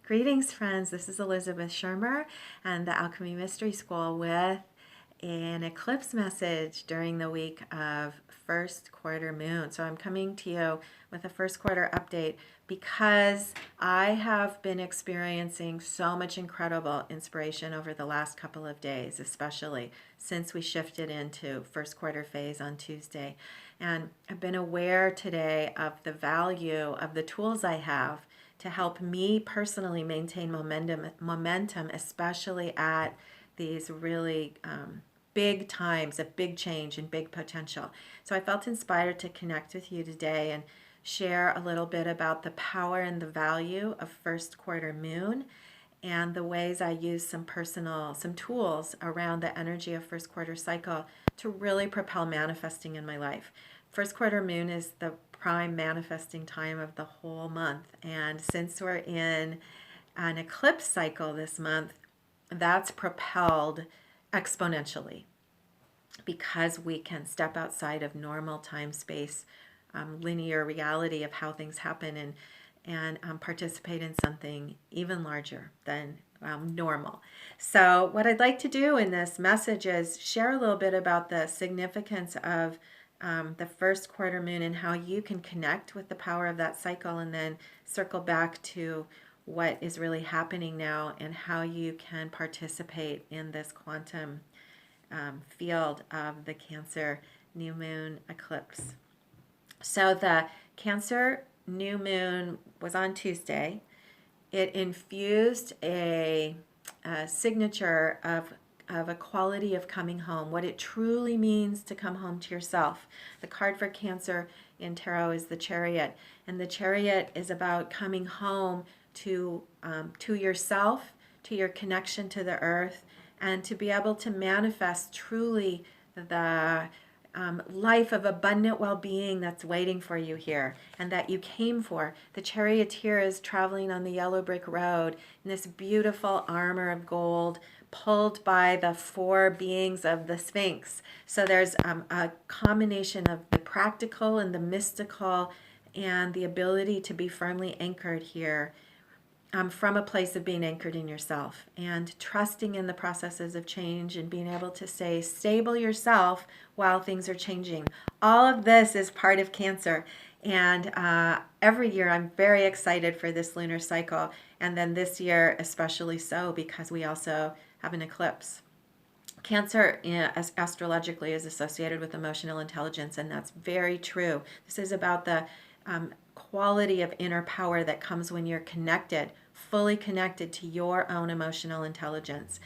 Greetings, friends. This is Elizabeth Schermer and the Alchemy Mystery School with an eclipse message during the week of first quarter moon. So I'm coming to you with a first quarter update because I have been experiencing so much incredible inspiration over the last couple of days, especially since we shifted into first quarter phase on Tuesday. And I've been aware today of the value of the tools I have to help me personally maintain momentum, especially at these really big times of big change and big potential. So I felt inspired to connect with you today and share a little bit about the power and the value of first quarter moon and the ways I use some tools around the energy of first quarter cycle to really propel manifesting in my life. First quarter moon is the prime manifesting time of the whole month. And since we're in an eclipse cycle this month, that's propelled exponentially because we can step outside of normal time space, linear reality of how things happen and participate in something even larger than normal. So what I'd like to do in this message is share a little bit about the significance of the first quarter moon and how you can connect with the power of that cycle, and then circle back to what is really happening now and how you can participate in this quantum field of the Cancer new moon eclipse. So the Cancer new moon was on Tuesday. It infused a signature of a quality of coming home, what it truly means to come home to yourself. The card for Cancer in Tarot is the Chariot, and the Chariot is about coming home to yourself, to your connection to the earth, and to be able to manifest truly the life of abundant well-being that's waiting for you here and that you came for. The charioteer is traveling on the yellow brick road in this beautiful armor of gold, pulled by the four beings of the Sphinx. So there's a combination of the practical and the mystical and the ability to be firmly anchored here from a place of being anchored in yourself and trusting in the processes of change and being able to stay stable yourself while things are changing. All of this is part of Cancer. And every year I'm very excited for this lunar cycle. And then this year especially so, because we also have an eclipse. Cancer, as astrologically, is associated with emotional intelligence, and that's very true. This is about the quality of inner power that comes when you're connected, fully connected to your own emotional intelligence.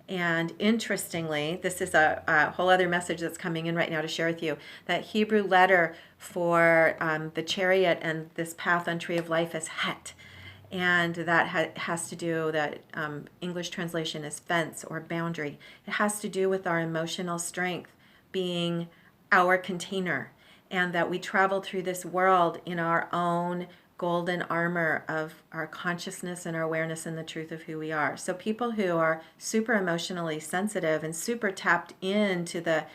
And interestingly, this is a whole other message that's coming in right now to share with you. That Hebrew letter for the Chariot and this path on Tree of Life is Het. And that has to do, that English translation is fence or boundary. It has to do with our emotional strength being our container, and that we travel through this world in our own golden armor of our consciousness and our awareness and the truth of who we are. So people who are super emotionally sensitive and super tapped into the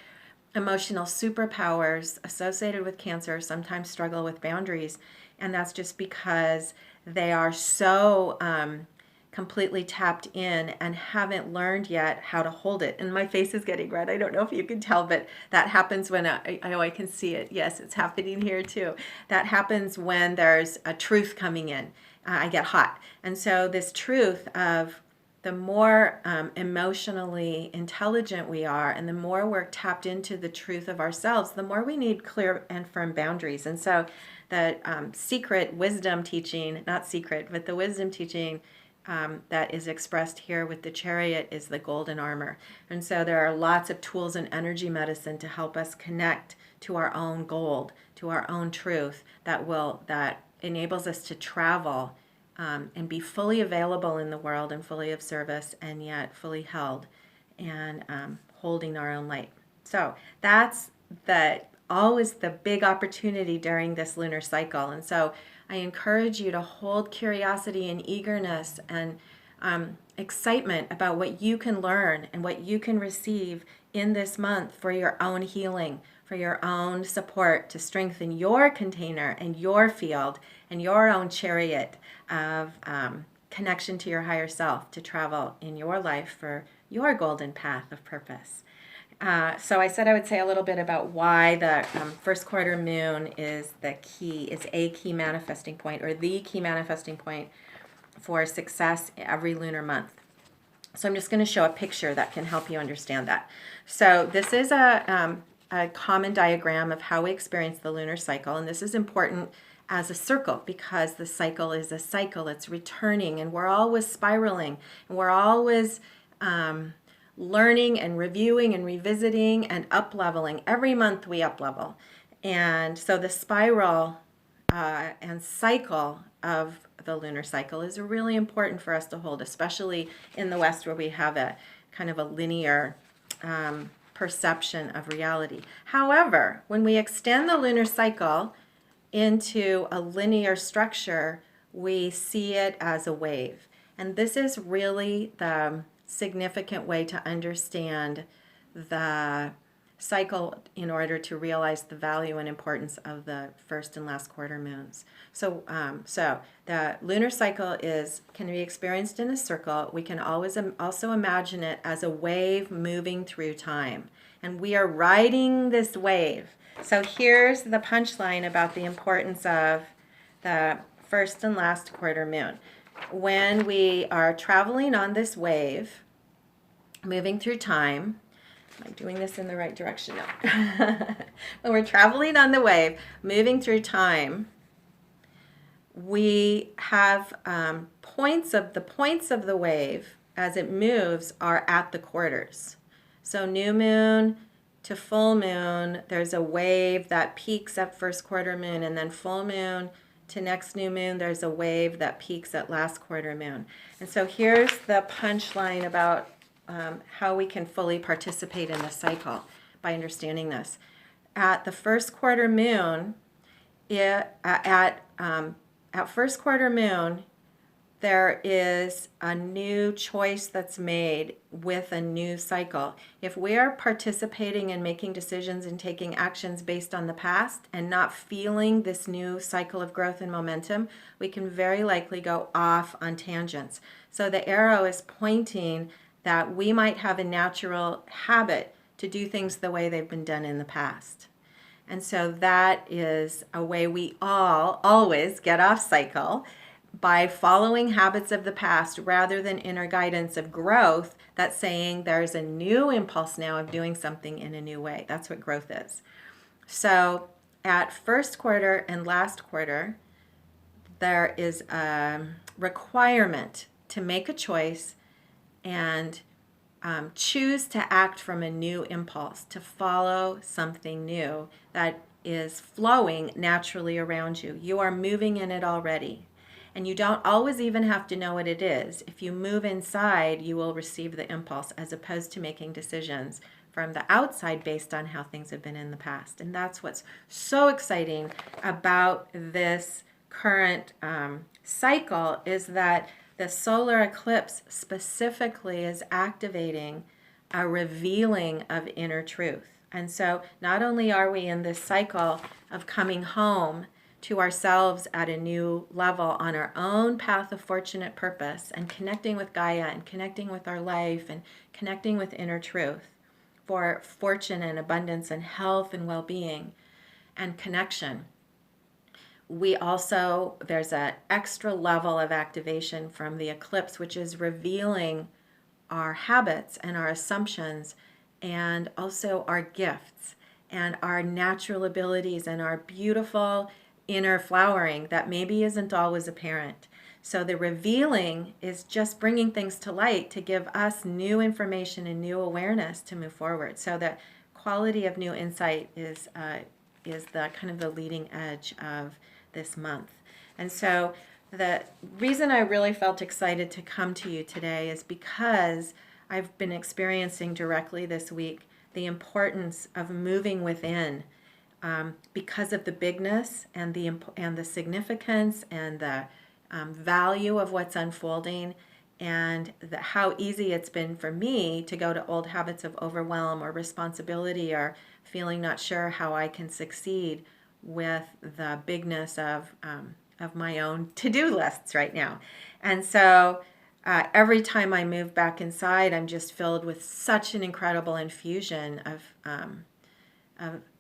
emotional superpowers associated with Cancer sometimes struggle with boundaries, and that's just because they are so completely tapped in and haven't learned yet how to hold it. And my face is getting red. I don't know if you can tell, but that happens when I can see it. Yes, it's happening here too. That happens when there's a truth coming in. I get hot. And so this truth of the more emotionally intelligent we are and the more we're tapped into the truth of ourselves, the more we need clear and firm boundaries. And so the secret wisdom teaching, not secret, but the wisdom teaching that is expressed here with the Chariot is the golden armor. And so there are lots of tools in energy medicine to help us connect to our own gold, to our own truth that enables us to travel and be fully available in the world and fully of service, and yet fully held and holding our own light. So that's always the big opportunity during this lunar cycle. And so I encourage you to hold curiosity and eagerness and excitement about what you can learn and what you can receive in this month for your own healing, for your own support to strengthen your container and your field and your own chariot of connection to your higher self to travel in your life for your golden path of purpose. So I said I would say a little bit about why the first quarter moon is a key manifesting point, or the key manifesting point for success every lunar month. So I'm just going to show a picture that can help you understand that. So this is a common diagram of how we experience the lunar cycle, and this is important as a circle because the cycle is a cycle. It's returning, and we're always spiraling, and we're always learning and reviewing and revisiting and up-leveling. Every month we up-level. And so the spiral and cycle of the lunar cycle is really important for us to hold, especially in the West where we have a kind of a linear perception of reality. However, when we extend the lunar cycle into a linear structure, we see it as a wave. And this is really the significant way to understand the cycle in order to realize the value and importance of the first and last quarter moons. So the lunar cycle can be experienced in a circle. We can always also imagine it as a wave moving through time. And we are riding this wave. So here's the punchline about the importance of the first and last quarter moon. When we are traveling on this wave, moving through time, am I doing this in the right direction now? When we're traveling on the wave, moving through time, we have points of the wave as it moves are at the quarters. So new moon to full moon, there's a wave that peaks at first quarter moon, and then full moon to next new moon, there's a wave that peaks at last quarter moon. And so here's the punchline about how we can fully participate in the cycle by understanding this. At the first quarter moon, at first quarter moon, there is a new choice that's made with a new cycle. If we are participating and making decisions and taking actions based on the past and not feeling this new cycle of growth and momentum, we can very likely go off on tangents. So the arrow is pointing that we might have a natural habit to do things the way they've been done in the past. And so that is a way we all always get off cycle, by following habits of the past rather than inner guidance of growth that's saying there's a new impulse now of doing something in a new way. That's what growth is. So at first quarter and last quarter, there is a requirement to make a choice and choose to act from a new impulse, to follow something new that is flowing naturally around you. You are moving in it already. And you don't always even have to know what it is. If you move inside, you will receive the impulse as opposed to making decisions from the outside based on how things have been in the past. And that's what's so exciting about this current cycle, is that the solar eclipse specifically is activating a revealing of inner truth. And so not only are we in this cycle of coming home to ourselves at a new level on our own path of fortunate purpose and connecting with Gaia and connecting with our life and connecting with inner truth for fortune and abundance and health and well-being and connection. There's an extra level of activation from the eclipse, which is revealing our habits and our assumptions and also our gifts and our natural abilities and our beautiful inner flowering that maybe isn't always apparent. So the revealing is just bringing things to light to give us new information and new awareness to move forward. So the quality of new insight is the kind of the leading edge of this month. And so the reason I really felt excited to come to you today is because I've been experiencing directly this week the importance of moving within, because of the bigness and the significance and the value of what's unfolding, and how easy it's been for me to go to old habits of overwhelm or responsibility or feeling not sure how I can succeed with the bigness of my own to-do lists right now. And so every time I move back inside, I'm just filled with such an incredible infusion of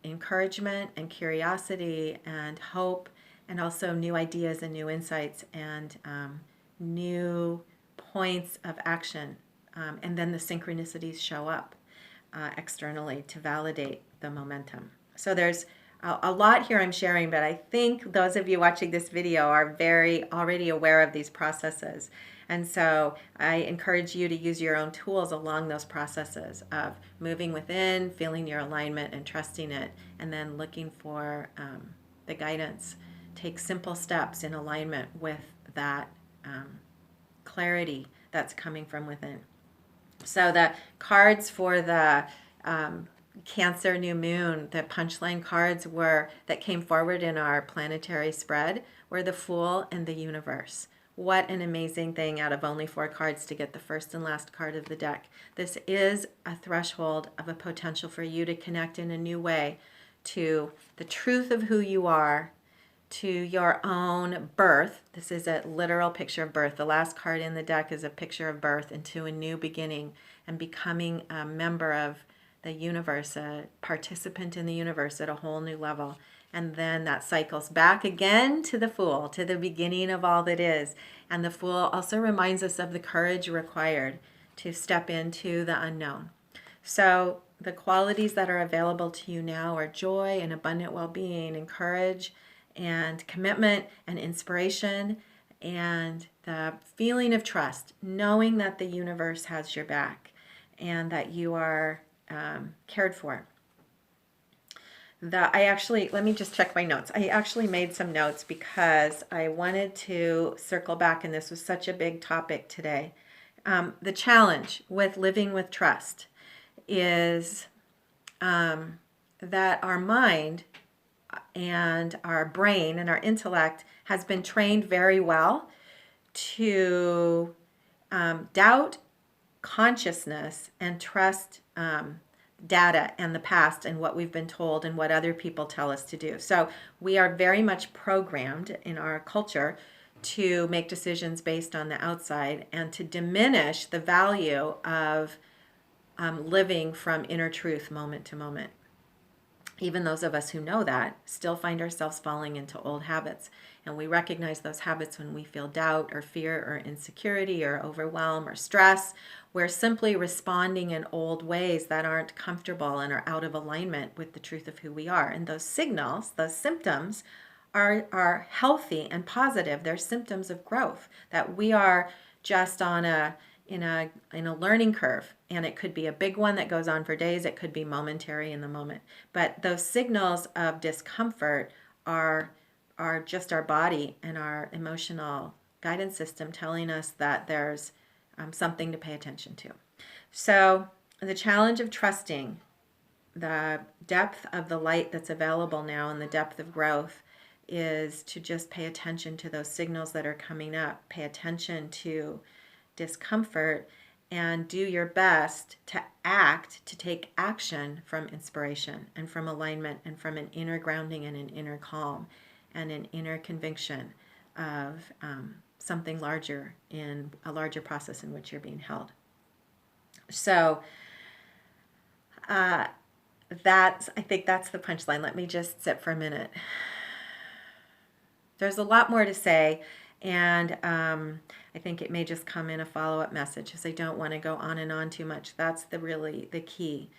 encouragement and curiosity and hope, and also new ideas and new insights and new points of action. And then the synchronicities show up externally to validate the momentum. So there's a lot here I'm sharing, but I think those of you watching this video are very already aware of these processes. And so I encourage you to use your own tools along those processes of moving within, feeling your alignment and trusting it, and then looking for the guidance. Take simple steps in alignment with that clarity that's coming from within. So the cards for the Cancer New Moon, the punchline cards that came forward in our planetary spread were the Fool and the Universe. What an amazing thing out of only 4 cards to get the first and last card of the deck. This is a threshold of a potential for you to connect in a new way to the truth of who you are, to your own birth. This is a literal picture of birth. The last card in the deck is a picture of birth into a new beginning and becoming a member of the universe, a participant in the universe at a whole new level. And then that cycles back again to the Fool, to the beginning of all that is. And the Fool also reminds us of the courage required to step into the unknown. So the qualities that are available to you now are joy and abundant well-being and courage and commitment and inspiration and the feeling of trust, knowing that the universe has your back and that you are cared for. Let me just check my notes. I actually made some notes because I wanted to circle back, and this was such a big topic today. The challenge with living with trust is that our mind and our brain and our intellect has been trained very well to doubt consciousness and trust data and the past and what we've been told and what other people tell us to do. So we are very much programmed in our culture to make decisions based on the outside and to diminish the value of living from inner truth moment to moment. Even those of us who know that still find ourselves falling into old habits. And we recognize those habits when we feel doubt or fear or insecurity or overwhelm or stress. We're simply responding in old ways that aren't comfortable and are out of alignment with the truth of who we are. And those signals, those symptoms are healthy and positive. They're symptoms of growth, that we are just in a learning curve, and it could be a big one that goes on for days. It could be momentary in the moment, but those signals of discomfort are just our body and our emotional guidance system telling us that there's something to pay attention to. So the challenge of trusting the depth of the light that's available now and the depth of growth is to just pay attention to those signals that are coming up. Pay attention to discomfort and do your best to take action from inspiration and from alignment and from an inner grounding and an inner calm and an inner conviction of something larger in a larger process in which you're being held. So I think that's the punchline. Let me just sit for a minute. There's a lot more to say, and I think it may just come in a follow-up message because I don't want to go on and on too much. That's the key.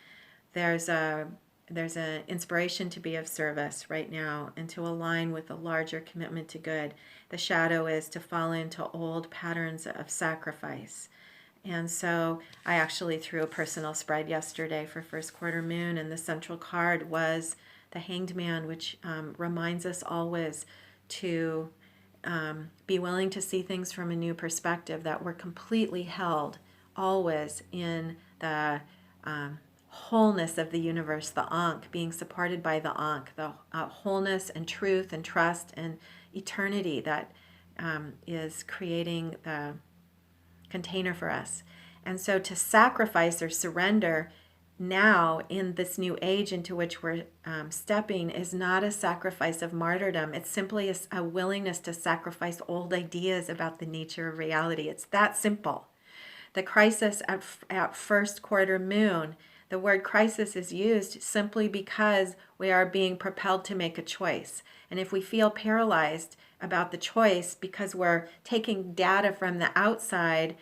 There's an inspiration to be of service right now and to align with a larger commitment to good. The shadow is to fall into old patterns of sacrifice. And so I actually threw a personal spread yesterday for first quarter moon, and the central card was the Hanged Man, which reminds us always to be willing to see things from a new perspective, that we're completely held always in the wholeness of the universe, the Ankh, being supported by the Ankh, the wholeness and truth and trust and eternity that is creating the container for us. And so to sacrifice or surrender now in this new age into which we're stepping is not a sacrifice of martyrdom. It's simply a willingness to sacrifice old ideas about the nature of reality. It's that simple. The crisis at first quarter moon, the word crisis is used simply because we are being propelled to make a choice. And if we feel paralyzed about the choice because we're taking data from the outside,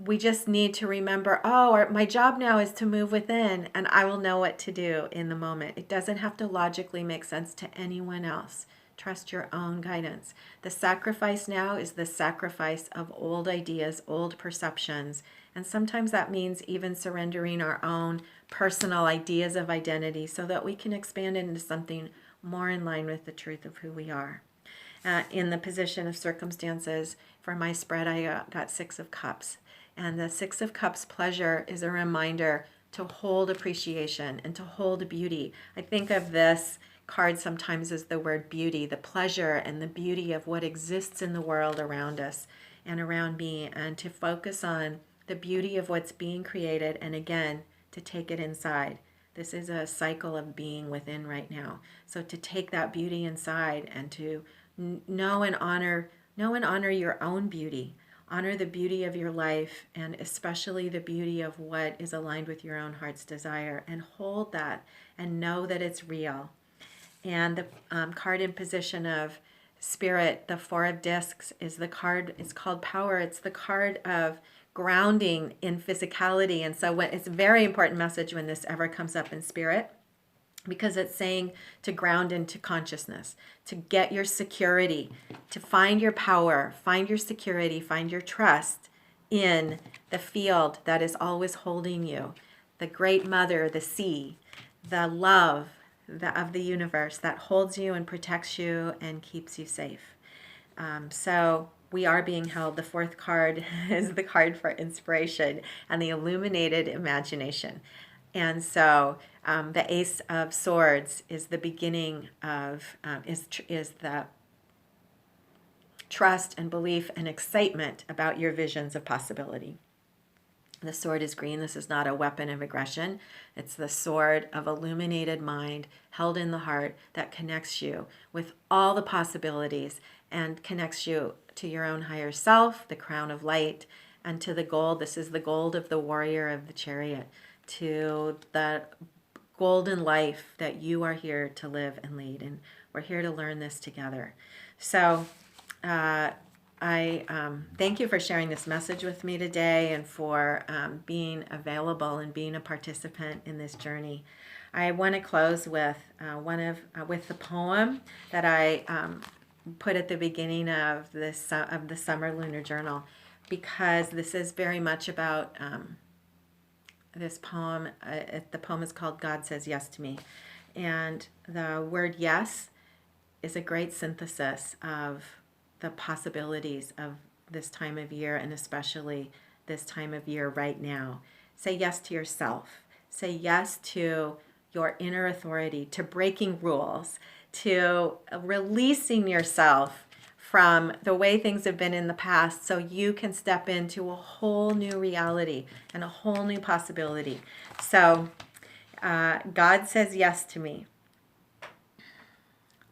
we just need to remember, oh, my job now is to move within, and I will know what to do in the moment. It doesn't have to logically make sense to anyone else. Trust your own guidance. The sacrifice now is the sacrifice of old ideas, old perceptions, and sometimes that means even surrendering our own personal ideas of identity so that we can expand into something more in line with the truth of who we are. In the position of circumstances, for my spread, I got 6 of Cups. And the 6 of Cups pleasure is a reminder to hold appreciation and to hold beauty. I think of this card sometimes as the word beauty, the pleasure and the beauty of what exists in the world around us and around me, and to focus on the beauty of what's being created, and again, to take it inside. This is a cycle of being within right now. So to take that beauty inside and to know and honor your own beauty. Honor the beauty of your life, and especially the beauty of what is aligned with your own heart's desire, and hold that and know that it's real. And the card in position of spirit, the 4 of discs, is the card, it's called power. It's the card of grounding in physicality. And so it's a very important message when this ever comes up in spirit, because it's saying to ground into consciousness, to get your security, to find your power, find your security, find your trust in the field that is always holding you, the great mother, the sea, the love of the universe that holds you and protects you and keeps you safe. So we are being held. The 4th card is the card for inspiration and the illuminated imagination. And so the Ace of Swords is the beginning of, is the trust and belief and excitement about your visions of possibility. The sword is green. This is not a weapon of aggression. It's the sword of illuminated mind held in the heart that connects you with all the possibilities and connects you to your own higher self, the crown of light, and to the gold. This is the gold of the warrior of the chariot, to the golden life that you are here to live and lead. And we're here to learn this together. So I thank you for sharing this message with me today, and for being available and being a participant in this journey. I want to close with with the poem that I put at the beginning of the Summer Lunar Journal, because this is very much about this poem. The poem is called God Says Yes to Me. And the word yes is a great synthesis of the possibilities of this time of year, and especially this time of year right now. Say yes to yourself. Say yes to your inner authority, to breaking rules, to releasing yourself from the way things have been in the past, so you can step into a whole new reality and a whole new possibility. So God says yes to me.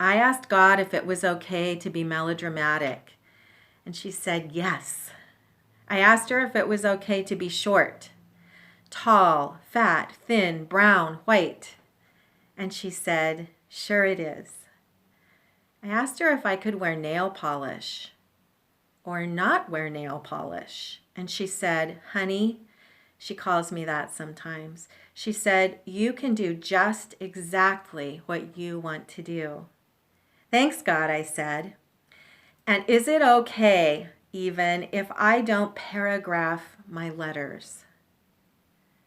I asked God if it was okay to be melodramatic, and she said yes. I asked her if it was okay to be short, tall, fat, thin, brown, white, and she said, sure it is. I asked her if I could wear nail polish or not wear nail polish, and she said, honey, she calls me that sometimes. She said, you can do just exactly what you want to do. Thanks, God, I said. And is it okay even if I don't paragraph my letters?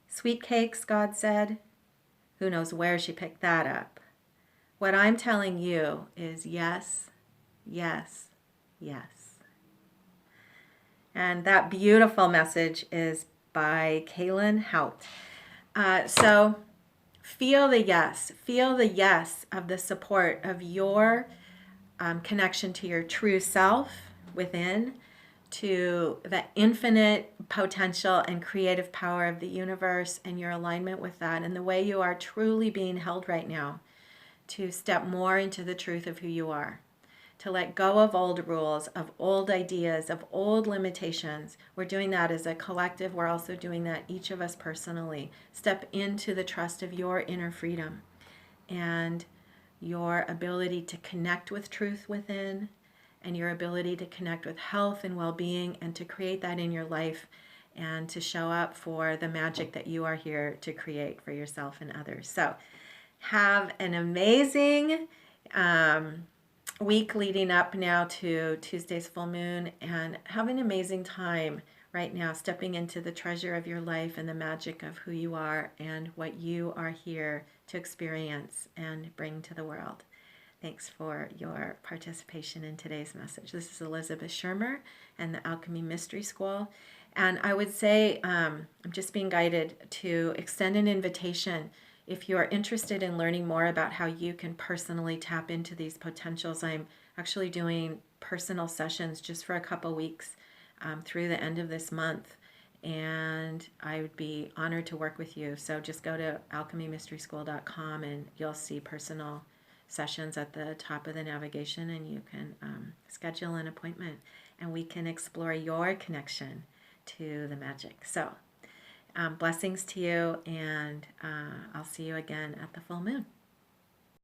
Sweet cakes, God said. Who knows where she picked that up? What I'm telling you is yes, yes, yes. And that beautiful message is by Kaylin Hout. So feel the yes of the support of your connection to your true self within, to the infinite potential and creative power of the universe and your alignment with that and the way you are truly being held right now, to step more into the truth of who you are, to let go of old rules, of old ideas, of old limitations. We're doing that as a collective. We're also doing that, each of us personally. Step into the trust of your inner freedom and your ability to connect with truth within, and your ability to connect with health and well-being, and to create that in your life, and to show up for the magic that you are here to create for yourself and others. So have an amazing week leading up now to Tuesday's full moon, and have an amazing time right now stepping into the treasure of your life and the magic of who you are and what you are here to experience and bring to the world. Thanks for your participation in today's message. This is Elizabeth Schermer and the Alchemy Mystery School. And I would say I'm just being guided to extend an invitation. If you are interested in learning more about how you can personally tap into these potentials, I'm actually doing personal sessions just for a couple weeks through the end of this month. And I would be honored to work with you. So just go to alchemymysteryschool.com and you'll see personal sessions at the top of the navigation, and you can schedule an appointment and we can explore your connection to the magic. So blessings to you, and I'll see you again at the full moon.